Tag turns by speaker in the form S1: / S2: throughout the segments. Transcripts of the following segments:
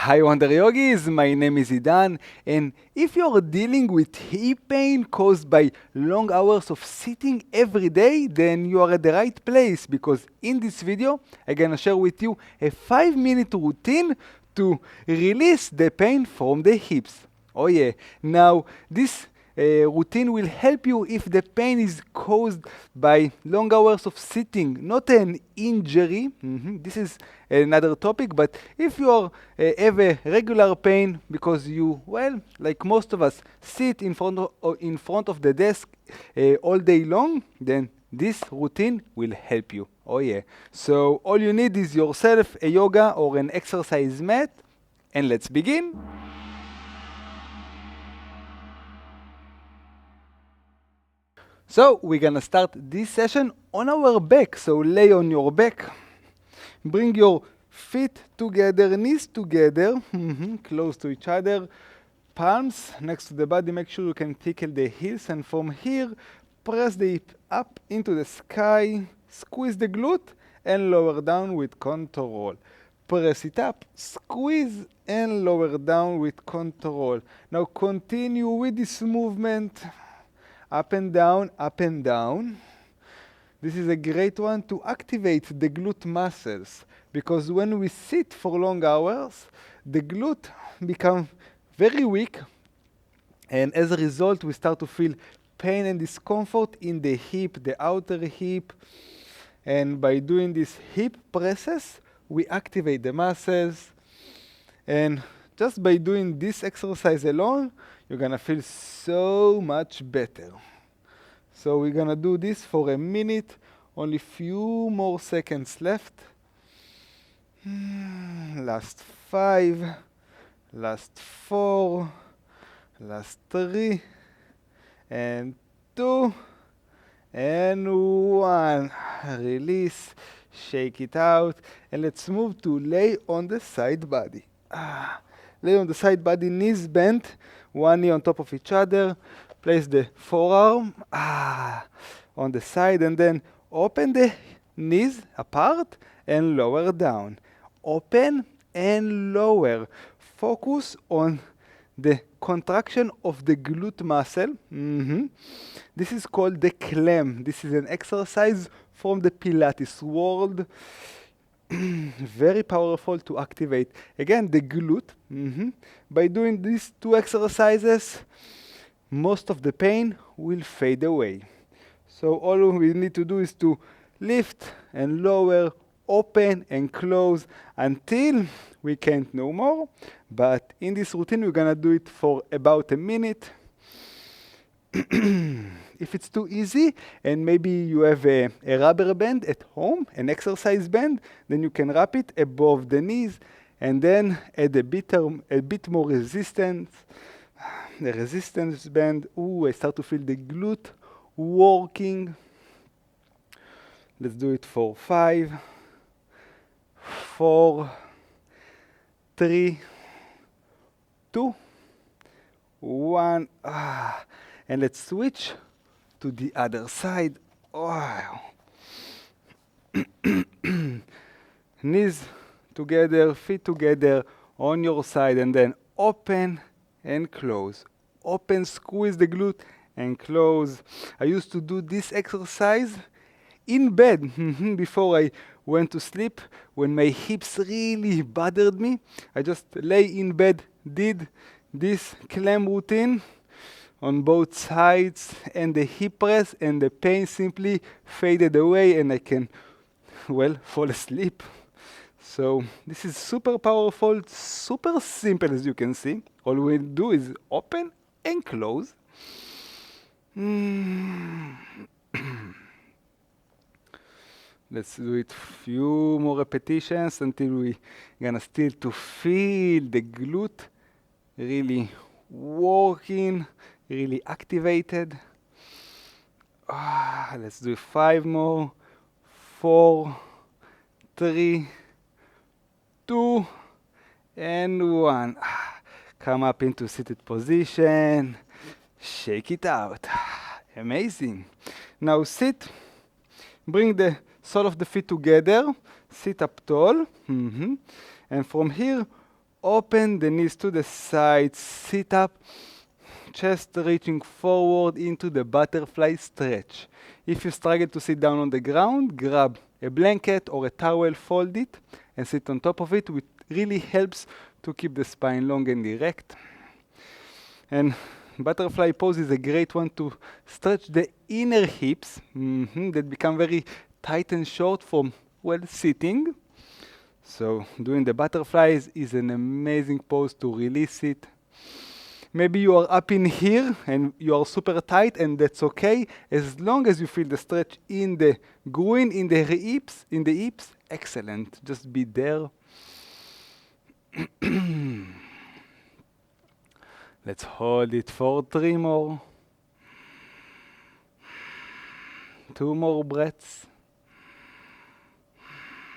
S1: Hi Wonder Yogis, my name is Idan, and if you're dealing with hip pain caused by long hours of sitting every day, then you are at the right place, because in this video I'm gonna share with you a 5-minute routine to release the pain from the hips. Oh yeah, now this routine will help you if the pain is caused by long hours of sitting, not an injury. This is another topic, but if you are, have a regular pain because you, well, like most of us, sit in front of the desk all day long, then this routine will help you. Oh yeah. So all you need is yourself a yoga or an exercise mat, and let's begin. So we're gonna start this session on our back. So lay on your back. Bring your feet together, knees together, close to each other. Palms next to the body. Make sure you can tickle the heels. And from here, press the hip up into the sky. Squeeze the glute and lower down with control. Press it up, squeeze and lower down with control. Now continue with this movement. Up and down, up and down. This is a great one to activate the glute muscles, because when we sit for long hours, the glute become very weak, and as a result, we start to feel pain and discomfort in the hip, the outer hip. And by doing these hip presses, we activate the muscles. And just by doing this exercise alone, you're gonna feel so much better. So we're gonna do this for a minute, only few more seconds left. Last 5, last 4, last 3, and 2, and 1. Release, shake it out, and let's move to lay on the side body. Lay on the side body, knees bent, one knee on top of each other. Place the forearm on the side, and then open the knees apart and lower down. Open and lower. Focus on the contraction of the glute muscle. This is called the Clam. This is an exercise from the Pilates world. Very powerful to activate, again, the glute. By doing these two exercises, most of the pain will fade away. So all we need to do is to lift and lower, open and close until we can't no more. But in this routine, we're gonna do it for about a minute. If it's too easy and maybe you have a rubber band at home, an exercise band, then you can wrap it above the knees and then add a bit more resistance. The resistance band. I start to feel the glute working. Let's do it for 5, 4, 3, 2, 1. And let's switch to the other side. Knees together, feet together on your side, and then open and close. Open, squeeze the glute, and close. I used to do this exercise in bed before I went to sleep. When my hips really bothered me, I just lay in bed, did this Clam routine on both sides and the hip press, and the pain simply faded away and I can, well, fall asleep. So this is super powerful, super simple, as you can see. All we do is open and close. Let's do it few more repetitions until we gonna still to feel the glute really working, really activated. Let's do 5 more. 4, 3, 2, and 1. Come up into seated position. Shake it out. Amazing. Now sit. Bring the sole of the feet together. Sit up tall. And from here, open the knees to the side, sit up, chest reaching forward into the butterfly stretch. If you struggle to sit down on the ground, grab a blanket or a towel, fold it, and sit on top of it, which really helps to keep the spine long and erect. And butterfly pose is a great one to stretch the inner hips that become very tight and short from, well, sitting. So doing the butterflies is an amazing pose to release it. Maybe you are up in here and you are super tight, and that's okay as long as you feel the stretch in the groin, in the hips. Excellent. Just be there. Let's hold it for 3 more. 2 more breaths.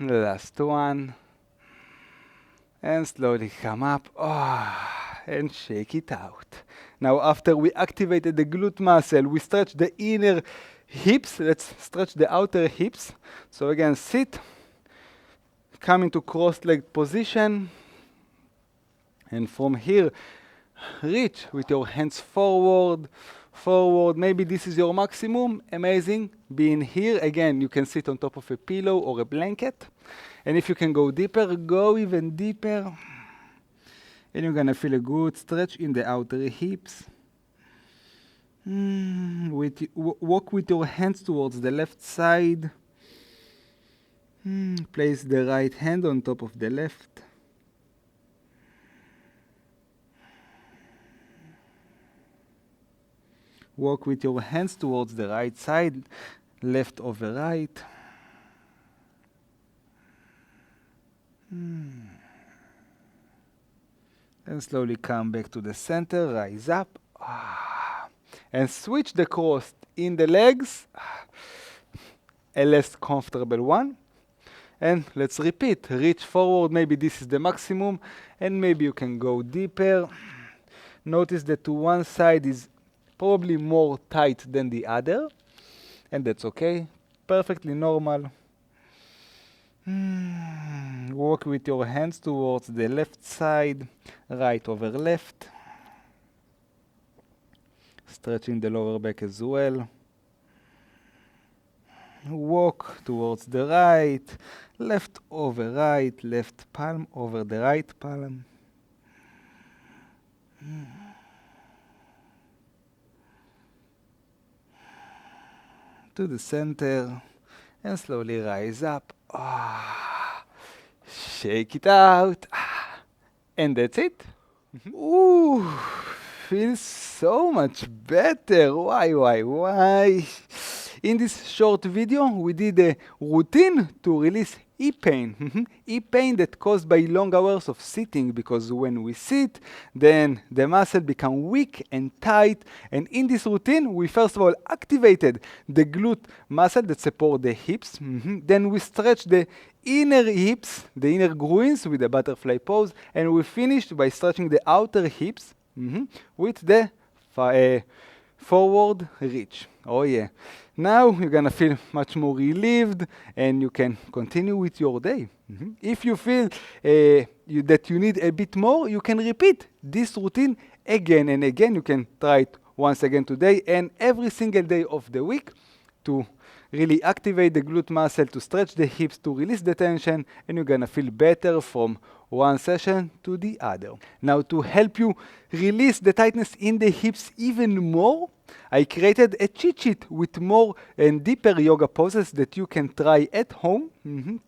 S1: Last one. And slowly come up. And shake it out. Now, after we activated the glute muscle, we stretch the inner hips. Let's stretch the outer hips. So again, sit. Come into cross-legged position. And from here, reach with your hands forward. Maybe this is your maximum. Amazing. Be in here. Again, you can sit on top of a pillow or a blanket. And if you can go deeper, go even deeper. And you're gonna feel a good stretch in the outer hips. Walk with your hands towards the left side. Place the right hand on top of the left. Walk with your hands towards the right side, left over right. And slowly come back to the center, rise up. And switch the cross in the legs, a less comfortable one. And let's repeat, reach forward, maybe this is the maximum, and maybe you can go deeper. Notice that to one side is probably more tight than the other, and that's okay, perfectly normal. Walk with your hands towards the left side, right over left. Stretching the lower back as well. Walk towards the right, left over right, left palm over the right palm. To the center, and slowly rise up. Shake it out. And that's it. Ooh, feels so much better. Why? In this short video, we did a routine to release hip pain. Hip pain that caused by long hours of sitting, because when we sit, then the muscle become weak and tight. And in this routine, we first of all activated the glute muscle that support the hips. Then we stretch the inner hips, the inner groins with the butterfly pose. And we finished by stretching the outer hips with the forward reach. Oh yeah. Now you're gonna feel much more relieved, and you can continue with your day. If you feel that you need a bit more, you can repeat this routine again and again. You can try it once again today and every single day of the week to really activate the glute muscle, to stretch the hips, to release the tension, and you're gonna feel better from one session to the other. Now, to help you release the tightness in the hips even more, I created a cheat sheet with more and deeper yoga poses that you can try at home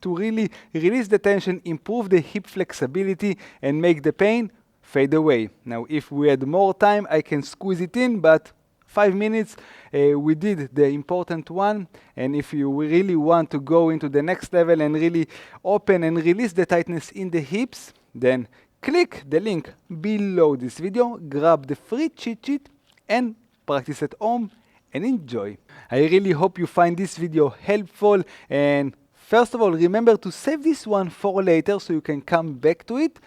S1: to really release the tension, improve the hip flexibility, and make the pain fade away. Now, if we had more time, I can squeeze it in, but 5 minutes, we did the important one. And if you really want to go into the next level and really open and release the tightness in the hips, then click the link below this video, grab the free cheat sheet, and practice at home and enjoy. I really hope you find this video helpful. And first of all, remember to save this one for later so you can come back to it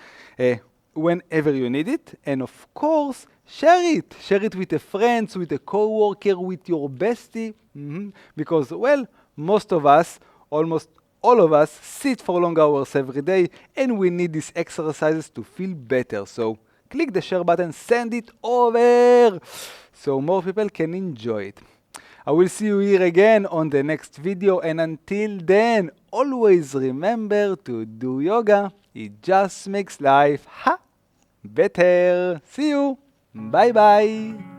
S1: whenever you need it. And of course, share it. Share it with a friend, with a coworker, with your bestie. Because, well, most of us, almost all of us sit for long hours every day and we need these exercises to feel better. So click the share button, send it over so more people can enjoy it. I will see you here again on the next video, and until then, always remember to do yoga. It just makes life better. See you. Bye bye.